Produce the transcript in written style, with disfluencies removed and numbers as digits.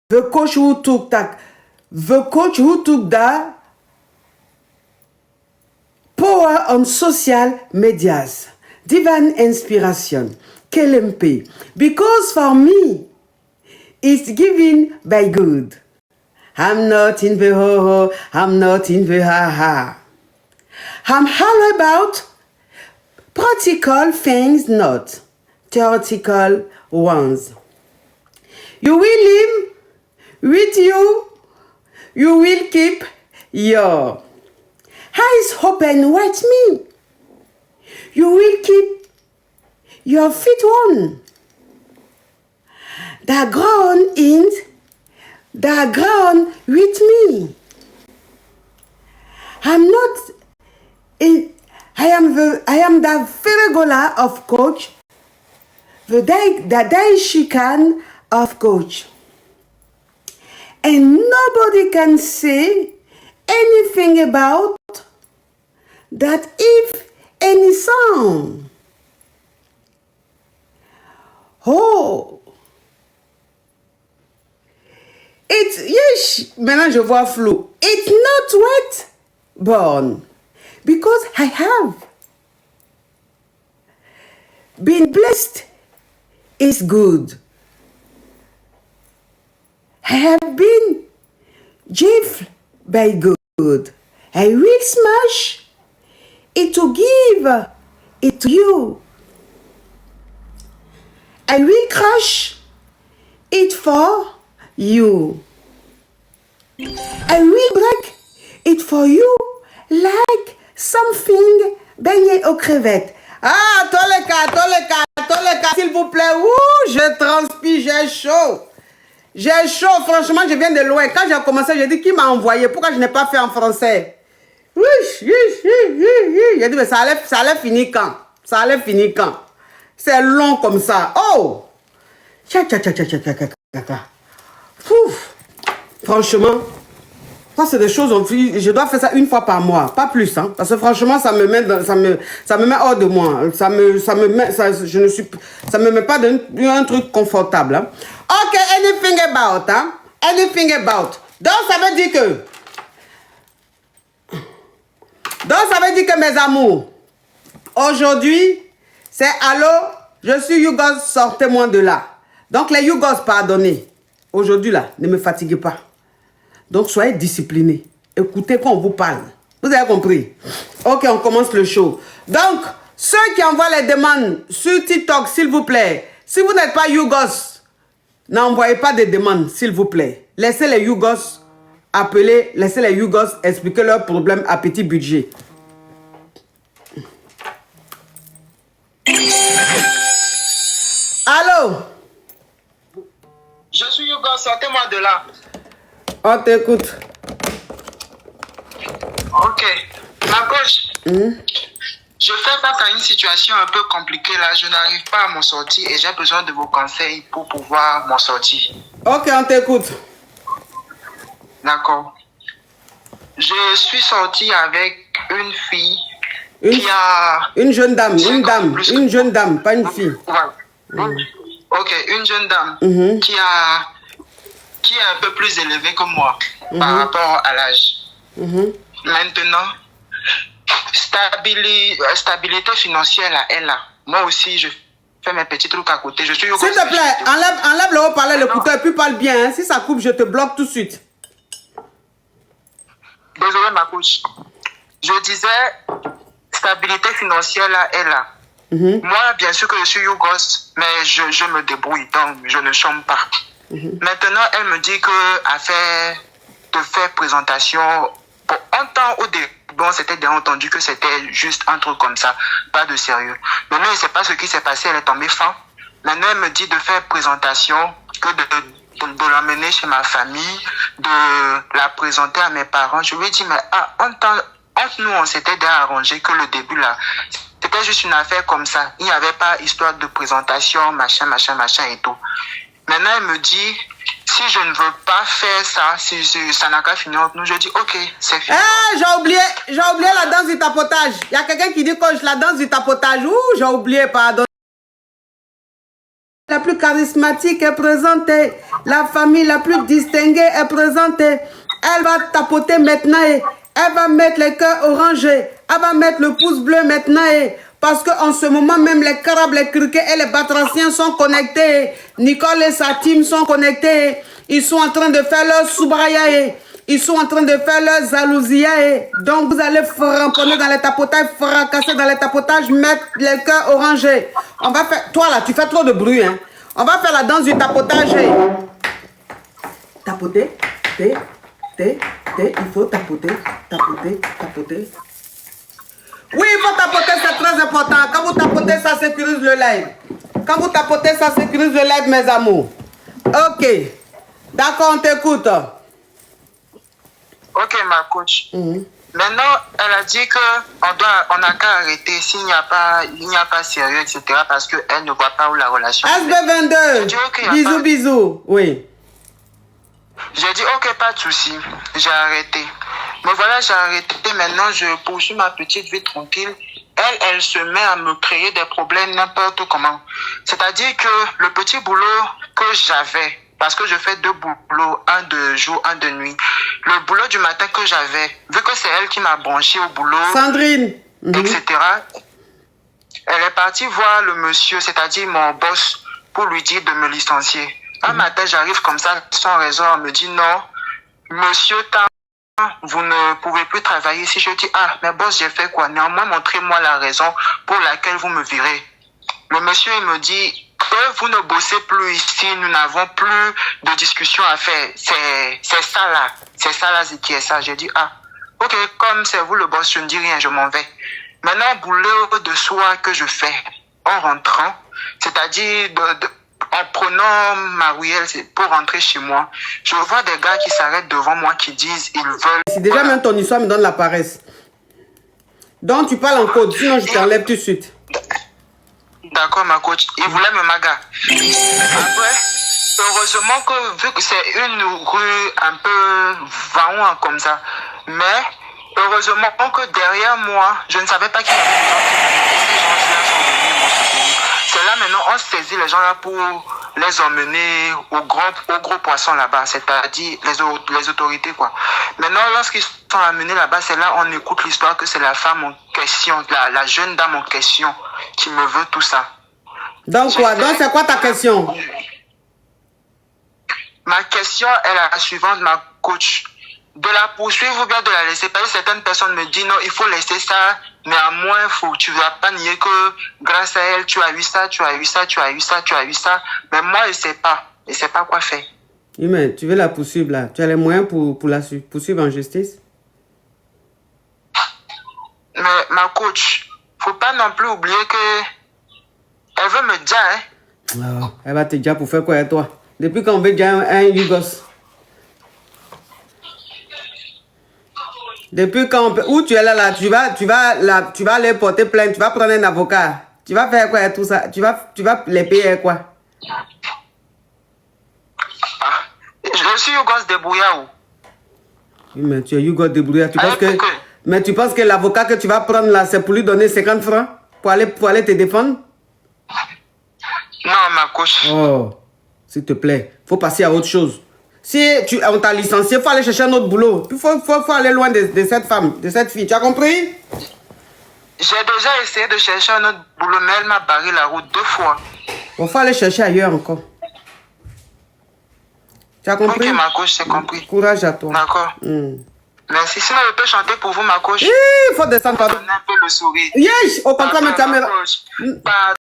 the coach who took the power on social medias. Divine inspiration. KLMP. Because for me, it's given by good. I'm not in the ho-ho, I'm not in the ha-ha. I'm all about practical things, not theoretical ones. You will live with you, you will keep your eyes open with me. You will keep your feet on. The ground with me. I am the Ferregola of coach, the Daishikan of coach. And nobody can say anything about that if any song. Oh. Yes, maintenant je vois flou. It's not wet born. Because I have been blessed is good. I have been gifted by good. I will smash it to give it to you. I will crush it for you. I will break it for you like something baigné aux crevettes. Ah, Toleka, s'il vous plaît. Ouh, je transpire, j'ai chaud. J'ai chaud, franchement, je viens de loin. Quand j'ai commencé, j'ai dit qui m'a envoyé. Pourquoi je n'ai pas fait en français? J'ai dit, mais ça allait finir quand? Ça allait finir quand? C'est long comme ça. Oh! Ouf. Franchement, ça c'est des choses, je dois faire ça une fois par mois, pas plus, hein, parce que franchement, ça me met hors de moi, ça me met pas dans un truc confortable. Hein. Ok, anything about, hein, anything about. Donc ça veut dire que mes amours, aujourd'hui, c'est allô, je suis Yougos, sortez-moi de là. Donc les Yougos, pardonnez. Aujourd'hui là, ne me fatiguez pas. Donc soyez disciplinés. Écoutez quand on vous parle. Vous avez compris? Ok, on commence le show. Donc, ceux qui envoient les demandes sur TikTok, s'il vous plaît, si vous n'êtes pas Yougos, n'envoyez pas de demandes, s'il vous plaît. Laissez les Yougos appeler, laissez les Yougos expliquer leurs problèmes à petit budget. Allô? Je suis Yougos, sortez-moi de là. On t'écoute. Ok. Ma coach, je fais face à une situation un peu compliquée là. Je n'arrive pas à m'en sortir et j'ai besoin de vos conseils pour pouvoir m'en sortir. Ok, on t'écoute. D'accord. Je suis sorti avec une fille qui a... Une jeune dame, une jeune dame, pas une fille. Ouais. Ok, une jeune dame qui est un peu plus élevée que moi par rapport à l'âge. Maintenant, stabilité financière, là, elle a. Moi aussi, je fais mes petits trucs à côté. S'il te plaît, enlève le haut-parleur, l'écouteur, et puis parle bien. Hein. Si ça coupe, je te bloque tout de suite. Désolé, ma coach. Je disais, stabilité financière, là, elle a. Moi, bien sûr que je suis Yougos, mais je me débrouille, donc je ne chôme pas. Maintenant, elle me dit de faire présentation. Pour un temps au début, on s'était déjà entendu que c'était juste un truc comme ça, pas de sérieux. Maintenant, je ne sais pas ce qui s'est passé, elle est tombée fin. Maintenant, elle me dit de faire présentation, que de l'emmener chez ma famille, de la présenter à mes parents. Je lui ai dit, mais entre nous, on s'était déjà arrangé que le début là, c'était juste une affaire comme ça. Il n'y avait pas histoire de présentation, machin et tout. Maintenant, elle me dit, si je ne veux pas faire ça, si ça n'a qu'à finir entre nous, je dis, ok, c'est fini. Eh, j'ai oublié la danse du tapotage. Il y a quelqu'un qui dit, coach, la danse du tapotage. Ouh, j'ai oublié, pardon. la plus charismatique est présente. La famille la plus distinguée est présente. Elle va tapoter maintenant. Elle va mettre les cœurs orangés. Elle va mettre le pouce bleu maintenant. Parce qu'en ce moment même, les carabes, les criquets et les batraciens sont connectés. Nicole et sa team sont connectés. Ils sont en train de faire leur soubraya. Ils sont en train de faire leur zalousia. Donc, vous allez ramponner dans les tapotages, fracasser dans les tapotages, mettre les cœurs orangés. On va faire... Toi, là, tu fais trop de bruit. Hein? On va faire la danse du tapotage. Tapoter, il faut tapoter, tapoter, tapoter. Oui, il faut tapoter, c'est très important. Quand vous tapotez, ça sécurise le live. Quand vous tapotez, ça sécurise le live, mes amours. Ok. D'accord, on t'écoute. Ok, ma coach. Maintenant, elle a dit qu'on n'a qu'à arrêter s'il n'y a pas sérieux, etc. Parce qu'elle ne voit pas où la relation est. SB22. Okay, bisous, bisous. Oui. J'ai dit, ok, pas de souci. J'ai arrêté. Mais voilà, j'ai arrêté. Maintenant, je poursuis ma petite vie tranquille. Elle se met à me créer des problèmes n'importe comment. C'est-à-dire que le petit boulot que j'avais, parce que je fais 2 boulots, un de jour, un de nuit. Le boulot du matin que j'avais, vu que c'est elle qui m'a branché au boulot, Sandrine, etc., elle est partie voir le monsieur, c'est-à-dire mon boss, pour lui dire de me licencier. Un matin, j'arrive comme ça, sans raison, on me dit non, monsieur, vous ne pouvez plus travailler ici. Je dis, ah, mais boss, j'ai fait quoi? Néanmoins, montrez-moi la raison pour laquelle vous me virez. Le monsieur, il me dit que vous ne bossez plus ici, nous n'avons plus de discussion à faire. C'est ça là. C'est ça là qui est ça. J'ai dit, ah, ok, comme c'est vous le boss, je ne dis rien, je m'en vais. Maintenant, boulot de soir que je fais en rentrant, c'est-à-dire en prenant ma ruelle pour rentrer chez moi, je vois des gars qui s'arrêtent devant moi qui disent ils veulent... C'est déjà même ton histoire me donne la paresse. Donc tu parles en code, sinon je t'enlève tout de suite. D'accord, ma coach. Il voulait me maga. Après, heureusement que vu que c'est une rue un peu vaon comme ça, mais heureusement que derrière moi, je ne savais pas qu'il y avait des gens sont venus m'en soutenir. C'est là maintenant, on saisit les gens là pour les emmener au gros poisson là-bas, c'est-à-dire les autorités quoi. Maintenant, lorsqu'ils sont amenés là-bas, c'est là on écoute l'histoire que c'est la femme en question, la jeune dame en question qui me veut tout ça. Donc quoi? Donc c'est quoi ta question? Ma question est la suivante, ma coach. De la poursuivre ou bien de la laisser passer. Certaines personnes me disent non, il faut laisser ça. Néanmoins, tu ne vas pas nier que grâce à elle, tu as eu ça, tu as eu ça, tu as eu ça, tu as eu ça. Mais moi, je ne sais pas. Je ne sais pas quoi faire. Oui, mais tu veux la poursuivre là. Tu as les moyens pour la poursuivre en justice? Mais ma coach, il ne faut pas non plus oublier que elle veut me dire. Hein? Oh, elle va te dire pour faire quoi à toi? Depuis quand on veut dire un Yugos? Depuis quand on peut... Où tu es là, tu vas aller porter plainte, tu vas prendre un avocat. Tu vas faire quoi et tout ça? Tu vas les payer quoi? Ah, je suis Yugos débrouillard. Oui, mais tu es Yugos débrouillard. Mais tu penses que l'avocat que tu vas prendre là, c'est pour lui donner 50 francs? Pour aller te défendre? Non, ma coach. Oh, s'il te plaît, faut passer à autre chose. Si on t'a licencié, il faut aller chercher un autre boulot. Il faut aller loin de cette femme, de cette fille. Tu as compris? J'ai déjà essayé de chercher un autre boulot, mais elle m'a barré la route 2 fois. Il faut aller chercher ailleurs encore. Tu as compris? Ok, ma coach, j'ai compris. Courage à toi. D'accord. Merci. Sinon, je peux chanter pour vous, ma coach. Il faut descendre. Donner un peu le sourire. Yes, au contraire, mais caméra. Pardon,